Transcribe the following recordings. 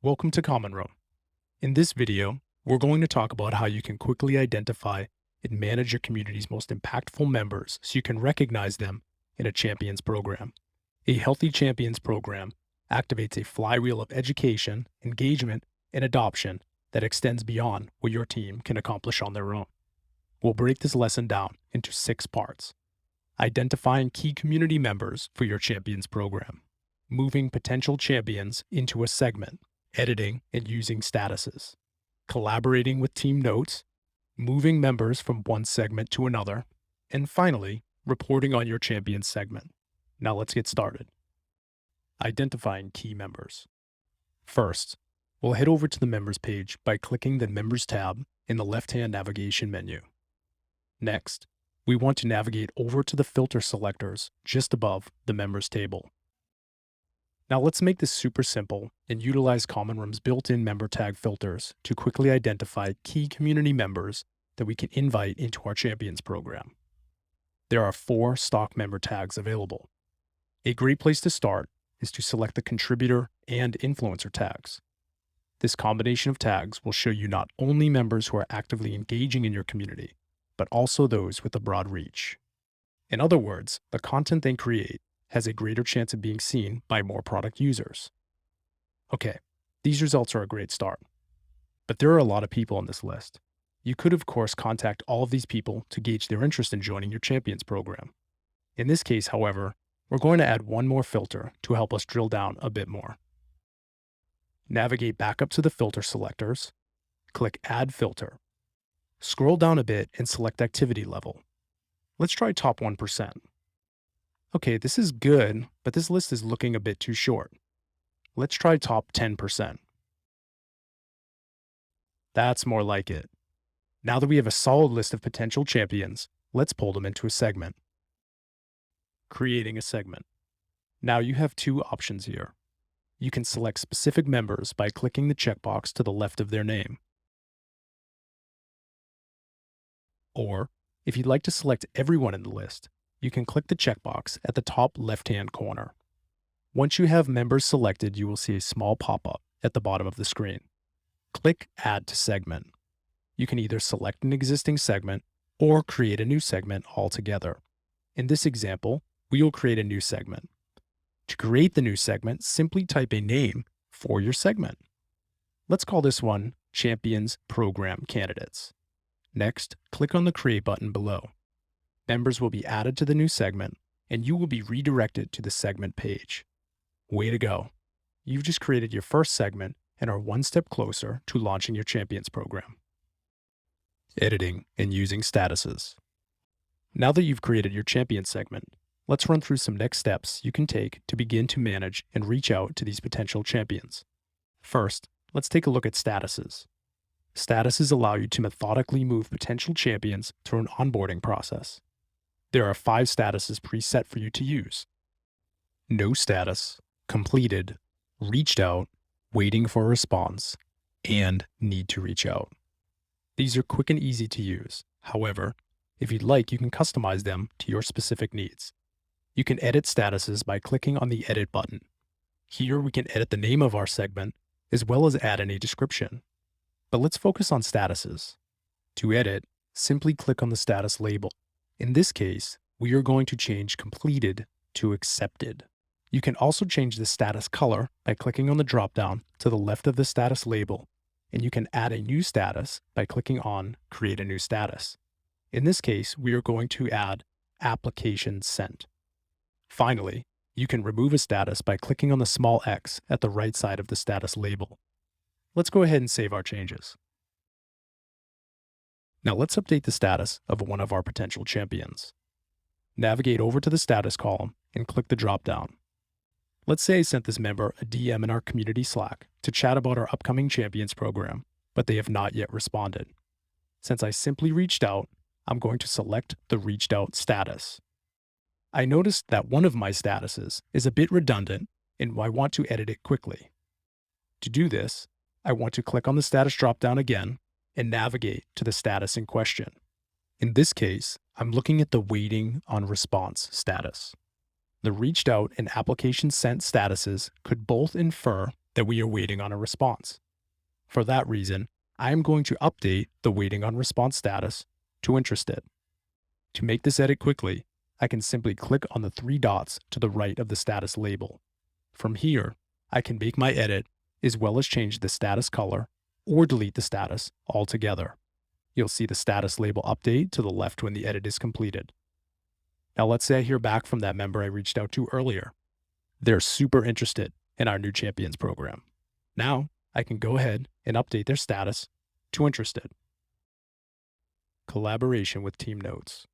Welcome to Common Room. In this video, we're going to talk about how you can quickly identify and manage your community's most impactful members so you can recognize them in a champions program. A healthy champions program activates a flywheel of education, engagement, and adoption that extends beyond what your team can accomplish on their own. We'll break this lesson down into 6 parts. Identifying key community members for your champions program. Moving potential champions into a segment. Editing and using statuses. Collaborating with team notes. Moving members from one segment to another. And finally, reporting on your champions segment. Now let's get started. Identifying key members. First, we'll head over to the Members page by clicking the Members tab in the left-hand navigation menu. Next, we want to navigate over to the filter selectors just above the Members table. Now let's make this super simple and utilize Common Room's built-in member tag filters to quickly identify key community members that we can invite into our Champions program. There are 4 stock member tags available. A great place to start is to select the contributor and influencer tags. This combination of tags will show you not only members who are actively engaging in your community, but also those with a broad reach. In other words, the content they create has a greater chance of being seen by more product users. Okay, these results are a great start, but there are a lot of people on this list. You could, of course, contact all of these people to gauge their interest in joining your Champions program. In this case, however, we're going to add one more filter to help us drill down a bit more. Navigate back up to the filter selectors, click Add Filter. Scroll down a bit and select Activity Level. Let's try top 1%. Okay, this is good, but this list is looking a bit too short. Let's try top 10%. That's more like it. Now that we have a solid list of potential champions, let's pull them into a segment. Creating a segment. Now you have 2 options here. You can select specific members by clicking the checkbox to the left of their name. Or, if you'd like to select everyone in the list, you can click the checkbox at the top left-hand corner. Once you have members selected, you will see a small pop-up at the bottom of the screen. Click Add to Segment. You can either select an existing segment or create a new segment altogether. In this example, we will create a new segment. To create the new segment, simply type a name for your segment. Let's call this one Champions Program Candidates. Next, click on the Create button below. Members will be added to the new segment, and you will be redirected to the segment page. Way to go! You've just created your first segment and are one step closer to launching your Champions program. Editing and using statuses. Now that you've created your Champions segment, let's run through some next steps you can take to begin to manage and reach out to these potential champions. First, let's take a look at statuses. Statuses allow you to methodically move potential champions through an onboarding process. There are 5 statuses preset for you to use: no status, completed, reached out, waiting for a response, and need to reach out. These are quick and easy to use. However, if you'd like, you can customize them to your specific needs. You can edit statuses by clicking on the Edit button. Here we can edit the name of our segment, as well as add in a description. But let's focus on statuses. To edit, simply click on the status label. In this case, we are going to change completed to accepted. You can also change the status color by clicking on the drop-down to the left of the status label, and you can add a new status by clicking on Create a New Status. In this case, we are going to add Application Sent. Finally, you can remove a status by clicking on the small X at the right side of the status label. Let's go ahead and save our changes. Now let's update the status of one of our potential champions. Navigate over to the status column and click the drop-down. Let's say I sent this member a DM in our community Slack to chat about our upcoming Champions program, but they have not yet responded. Since I simply reached out, I'm going to select the reached out status. I noticed that one of my statuses is a bit redundant and I want to edit it quickly. To do this, I want to click on the status drop-down again and navigate to the status in question. In this case, I'm looking at the waiting on response status. The reached out and application sent statuses could both infer that we are waiting on a response. For that reason, I am going to update the waiting on response status to interested. To make this edit quickly, I can simply click on the three dots to the right of the status label. From here, I can make my edit as well as change the status color or delete the status altogether. You'll see the status label update to the left when the edit is completed. Now let's say I hear back from that member I reached out to earlier. They're super interested in our new Champions program. Now I can go ahead and update their status to interested. Collaboration with team notes.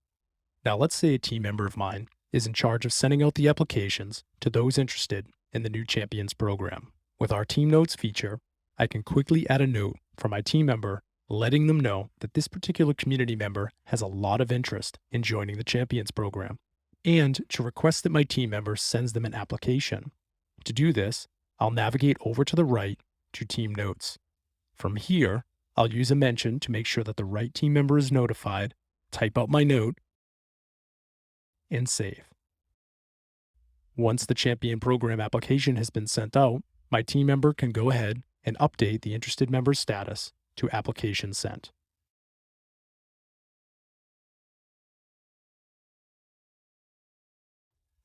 Now let's say a team member of mine is in charge of sending out the applications to those interested in the new Champions program. With our team notes feature, I can quickly add a note for my team member letting them know that this particular community member has a lot of interest in joining the Champions program, and to request that my team member sends them an application. To do this, I'll navigate over to the right to Team Notes. From here, I'll use a mention to make sure that the right team member is notified, type out my note, and save. Once the Champion program application has been sent out, my team member can go ahead and update the interested member's status to application sent.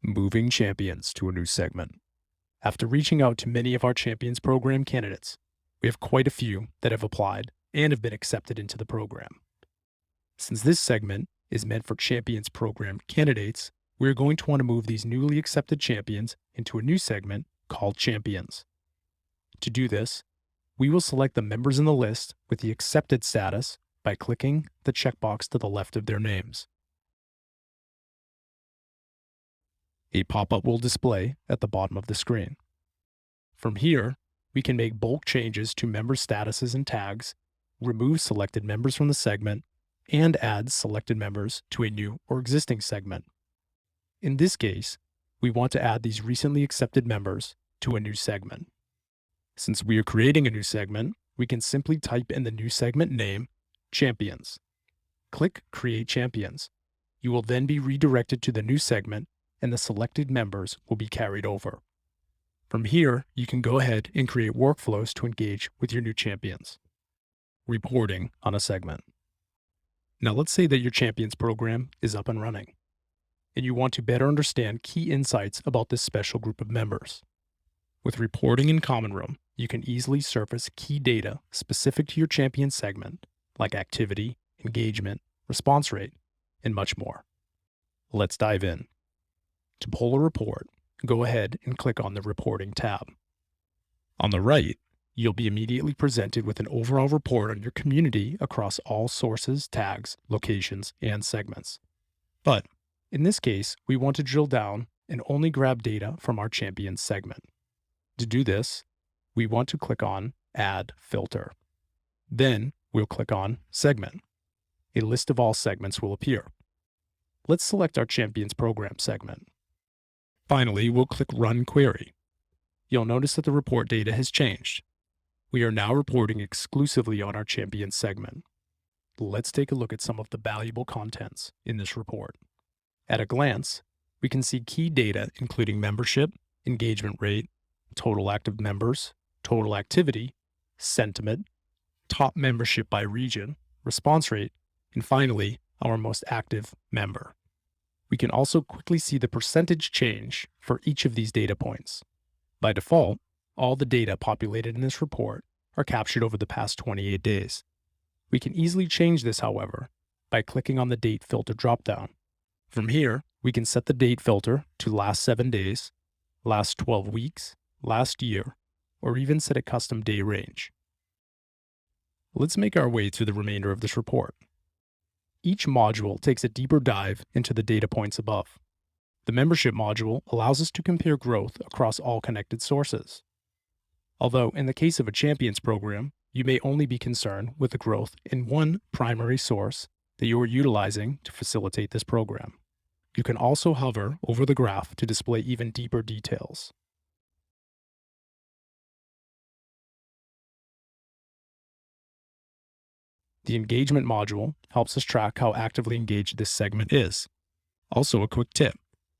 Moving champions to a new segment. After reaching out to many of our Champions program candidates, we have quite a few that have applied and have been accepted into the program. Since this segment is meant for Champions program candidates, we are going to want to move these newly accepted champions into a new segment called Champions. To do this, we will select the members in the list with the accepted status by clicking the checkbox to the left of their names. A pop-up will display at the bottom of the screen. From here, we can make bulk changes to member statuses and tags, remove selected members from the segment, and add selected members to a new or existing segment. In this case, we want to add these recently accepted members to a new segment. Since we are creating a new segment, we can simply type in the new segment name, Champions. Click Create Champions. You will then be redirected to the new segment, and the selected members will be carried over. From here, you can go ahead and create workflows to engage with your new champions. Reporting on a segment. Now let's say that your Champions program is up and running, and you want to better understand key insights about this special group of members. With reporting in Common Room, you can easily surface key data specific to your Champion segment, like activity, engagement, response rate, and much more. Let's dive in. To pull a report, go ahead and click on the Reporting tab. On the right, you'll be immediately presented with an overall report on your community across all sources, tags, locations, and segments. But in this case, we want to drill down and only grab data from our Champions segment. To do this, we want to click on Add Filter. Then we'll click on Segment. A list of all segments will appear. Let's select our Champions program segment. Finally, we'll click Run Query. You'll notice that the report data has changed. We are now reporting exclusively on our Champions segment. Let's take a look at some of the valuable contents in this report. At a glance, we can see key data including membership, engagement rate, total active members, total activity, sentiment, top membership by region, response rate, and finally, our most active member. We can also quickly see the percentage change for each of these data points. By default, all the data populated in this report are captured over the past 28 days. We can easily change this, however, by clicking on the Date Filter dropdown. From here, we can set the date filter to last 7 days, last 12 weeks, last year, or even set a custom day range. Let's make our way through the remainder of this report. Each module takes a deeper dive into the data points above. The membership module allows us to compare growth across all connected sources. Although in the case of a Champions program, you may only be concerned with the growth in one primary source that you are utilizing to facilitate this program. You can also hover over the graph to display even deeper details. The engagement module helps us track how actively engaged this segment is. Also, a quick tip.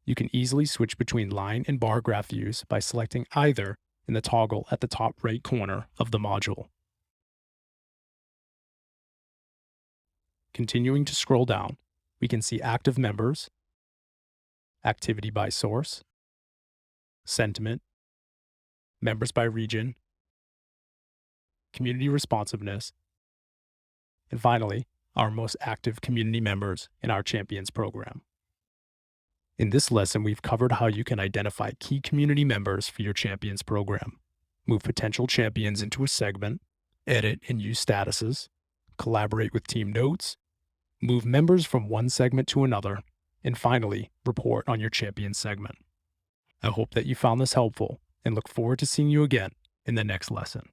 You can easily switch between line and bar graph views by selecting either in the toggle at the top right corner of the module. Continuing to scroll down, we can see active members, activity by source, sentiment, members by region, community responsiveness, and finally, our most active community members in our Champions program. In this lesson, we've covered how you can identify key community members for your Champions program, move potential champions into a segment, edit and use statuses, collaborate with team notes, move members from one segment to another, and finally, report on your champion segment. I hope that you found this helpful and look forward to seeing you again in the next lesson.